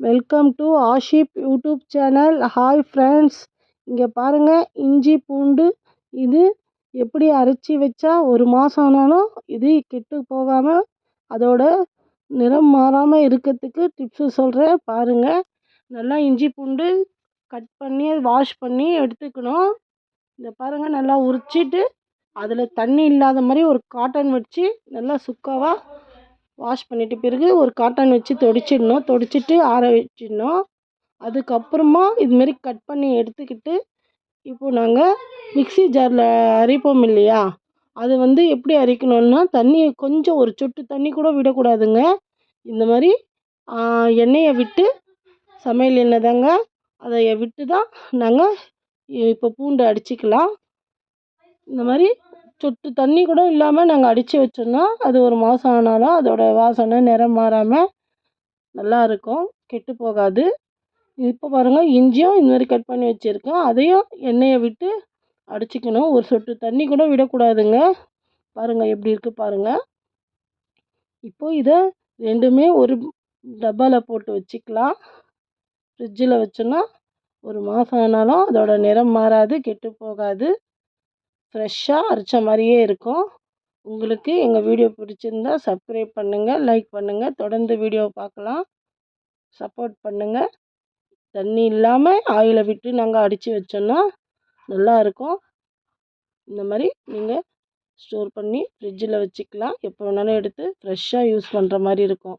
Welcome to Asif YouTube channel. Hi friends, இங்கே பாருங்கள், இஞ்சி பூண்டு இது எப்படி அரைச்சி வச்சா ஒரு மாதம் ஆனாலும் இது கெட்டு போகாமல் அதோட நிறம் மாறாமல் இருக்கிறதுக்கு டிப்ஸு சொல்கிறேன் பாருங்கள். நல்லா இஞ்சி பூண்டு கட் பண்ணி வாஷ் பண்ணி எடுத்துக்கணும். இந்த பாருங்கள், நல்லா உரிச்சிட்டு அதில் தண்ணி இல்லாத மாதிரி ஒரு காட்டன் வச்சு நல்லா சுக்காவாக வாஷ் பண்ணிட்டு பிறகு ஒரு காட்டன் வச்சு தொடச்சிட்டு ஆற வச்சிடணும். அதுக்கப்புறமா இதுமாரி கட் பண்ணி எடுத்துக்கிட்டு இப்போ நாங்கள் மிக்ஸி ஜாரில் அரைப்போம் இல்லையா, அது எப்படி அரைக்கணும்னா தண்ணி கொஞ்சம் ஒரு சொட்டு தண்ணி கூட விடக்கூடாதுங்க. இந்த மாதிரி எண்ணெயை விட்டு, சமையல் எண்ணெய் தாங்க, அதை விட்டு தான் நாங்கள் இப்போ பூண்டு அடிச்சுக்கலாம். இந்த மாதிரி சொட்டு தண்ணி கூட இல்லாமல் நாங்கள் அடித்து வச்சோன்னா அது ஒரு மாதம் ஆனாலும் அதோட வாசனை நிறம் மாறாமல் நல்லா இருக்கும், கெட்டு போகாது. இப்போ பாருங்கள், இஞ்சியும் இந்த மாதிரி கட் பண்ணி வச்சுருக்கேன், அதையும் எண்ணெயை விட்டு அடிச்சிக்கணும். ஒரு சொட்டு தண்ணி கூட விடக்கூடாதுங்க. பாருங்கள் எப்படி இருக்குது பாருங்கள். இப்போ இதை ரெண்டுமே ஒரு டப்பாவில் போட்டு வச்சுக்கலாம். ஃப்ரிட்ஜில் வச்சோன்னா ஒரு மாதம் ஆனாலும் அதோட நிறம் மாறாது, கெட்டு போகாது, ஃப்ரெஷ்ஷாக அரைச்ச மாதிரியே இருக்கும். உங்களுக்கு எங்கள் வீடியோ பிடிச்சிருந்தா சப்ஸ்கிரைப் பண்ணுங்கள், லைக் பண்ணுங்கள், தொடர்ந்து வீடியோ பார்க்கலாம், சப்போர்ட் பண்ணுங்கள். தண்ணி இல்லாமல் ஆயிலை விட்டு நாங்கள் அடித்து வச்சோன்னா நல்லாயிருக்கும். இந்த மாதிரி நீங்கள் ஸ்டோர் பண்ணி ஃப்ரிட்ஜில் வச்சுக்கலாம், எப்போ வேணாலும் எடுத்து ஃப்ரெஷ்ஷாக யூஸ் பண்ணுற மாதிரி இருக்கும்.